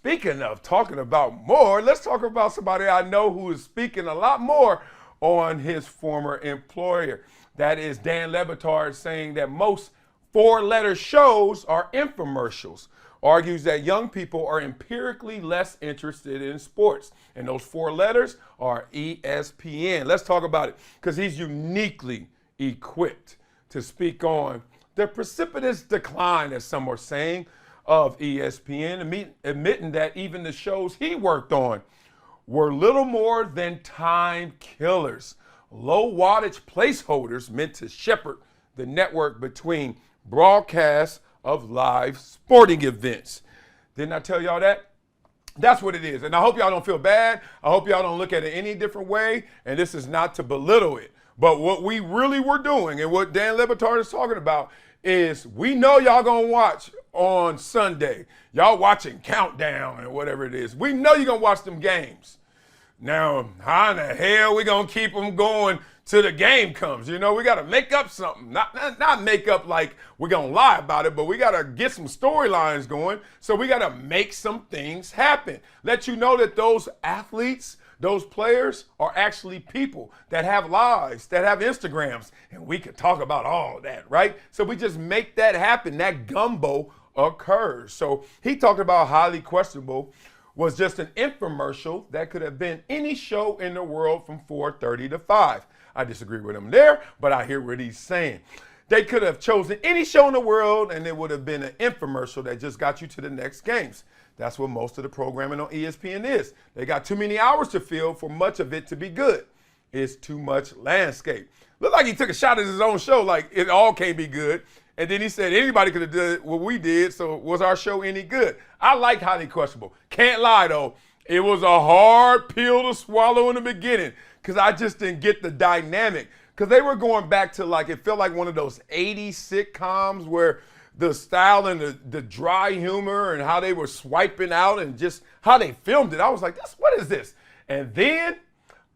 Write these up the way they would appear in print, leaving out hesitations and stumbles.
speaking of talking about more, let's talk about somebody I know who is speaking a lot more on his former employer. That is Dan Le Batard saying that most four-letter shows are infomercials. Argues that young people are empirically less interested in sports. And those four letters are ESPN. Let's talk about it because he's uniquely equipped to speak on the precipitous decline, as some are saying, of ESPN, admitting that even the shows he worked on were little more than time killers, low wattage placeholders meant to shepherd the network between broadcasts of live sporting events. Didn't I tell y'all that? That's what it is. And I hope y'all don't feel bad. I hope y'all don't look at it any different way. And this is not to belittle it. But what we really were doing and what Dan Le Batard is talking about is we know y'all gonna watch on Sunday. Y'all watching Countdown and whatever it is. We know you're gonna watch them games. Now, how in the hell we gonna keep them going till the game comes? You know, we gotta make up something. Not make up like we're gonna lie about it, but we gotta get some storylines going. So we gotta make some things happen. Let you know that those athletes, those players are actually people that have lives, that have Instagrams, and we could talk about all that, right? So we just make that happen. That gumbo occurs. So he talked about highly questionable was just an infomercial that could have been any show in the world from 4:30 to 5. I disagree with him there, but I hear what he's saying. They could have chosen any show in the world and it would have been an infomercial that just got you to the next games. That's what most of the programming on ESPN is. They got too many hours to fill for much of it to be good. It's too much landscape. Looked like he took a shot at his own show, like it all can't be good. And then he said anybody could have done what we did, so was our show any good? I like highly questionable. Can't lie though, it was a hard pill to swallow in the beginning because I just didn't get the dynamic. Because they were going back to like, it felt like one of those 80s sitcoms where the style and the dry humor and how they were swiping out and just how they filmed it. I was like, what is this? And then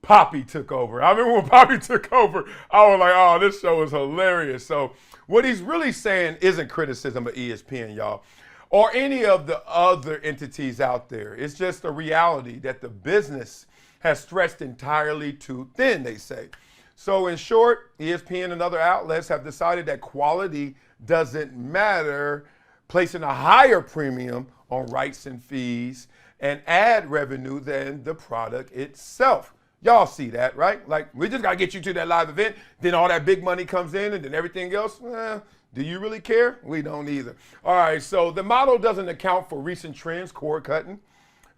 Poppy took over. I remember when Poppy took over, I was like, oh, this show is hilarious. So what he's really saying isn't criticism of ESPN, y'all, or any of the other entities out there. It's just a reality that the business has stretched entirely too thin, they say. So in short, ESPN and other outlets have decided that quality doesn't matter, placing a higher premium on rights and fees and ad revenue than the product itself. Y'all see that, right? Like, we just got to get you to that live event, then all that big money comes in, and then everything else, do you really care? We don't either. All right, so the model doesn't account for recent trends, cord cutting.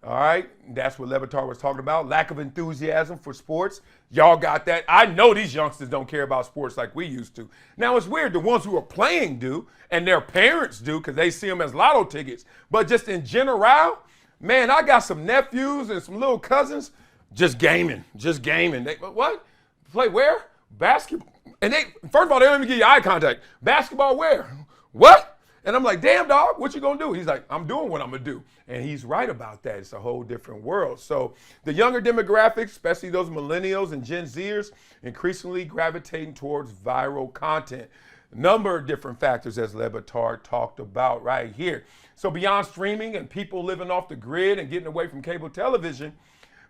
All right, that's what Le Batard was talking about. Lack of enthusiasm for sports. Y'all got that. I know these youngsters don't care about sports like we used to. Now, it's weird. The ones who are playing do, and their parents do because they see them as lotto tickets. But just in general, man, I got some nephews and some little cousins just gaming. They, what? Play where? Basketball. And they, first of all, they don't even give you eye contact. Basketball where? What? And I'm like, damn, dog, what you gonna do? He's like, I'm doing what I'm gonna do. And he's right about that. It's a whole different world. So the younger demographics, especially those millennials and Gen Zers, increasingly gravitating towards viral content. A number of different factors, as Le Batard talked about right here. So beyond streaming and people living off the grid and getting away from cable television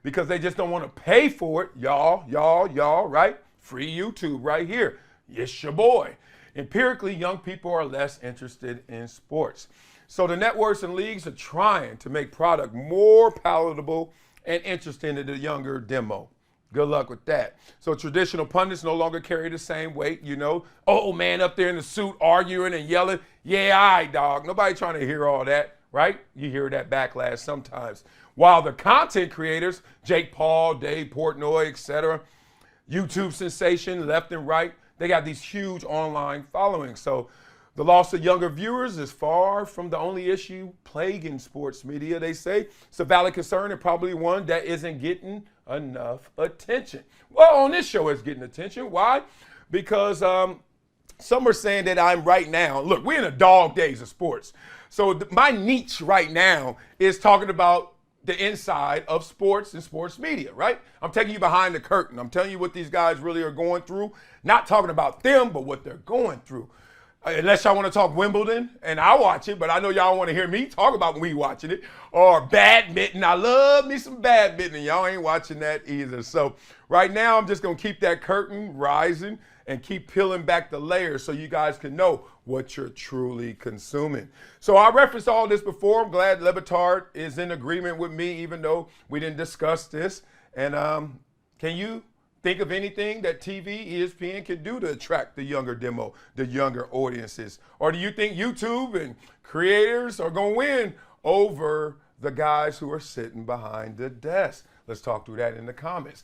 because they just don't want to pay for it, y'all, right? Free YouTube right here. It's your boy. Empirically, young people are less interested in sports. So the networks and leagues are trying to make product more palatable and interesting to the younger demo. Good luck with that. So traditional pundits no longer carry the same weight, you know. Oh, man up there in the suit arguing and yelling. Yeah, all right, dog. Nobody trying to hear all that, right? You hear that backlash sometimes. While the content creators, Jake Paul, Dave Portnoy, etc., YouTube sensation left and right, they got these huge online followings. So the loss of younger viewers is far from the only issue plaguing sports media, they say. It's a valid concern and probably one that isn't getting enough attention. Well, on this show it's getting attention. Why? Because some are saying that I'm right now, look, we're in the dog days of sports. So my niche right now is talking about the inside of sports and sports media, right? I'm taking you behind the curtain. I'm telling you what these guys really are going through. Not talking about them, but what they're going through. Unless y'all want to talk Wimbledon, and I watch it, but I know y'all want to hear me talk about me watching it. Or badminton. I love me some badminton. Y'all ain't watching that either. So right now, I'm just going to keep that curtain rising and keep peeling back the layers so you guys can know what you're truly consuming. So I referenced all this before. I'm glad Batard is in agreement with me, even though we didn't discuss this. And can you think of anything that TV, ESPN can do to attract the younger the younger audiences? Or do you think YouTube and creators are going to win over the guys who are sitting behind the desk? Let's talk through that in the comments.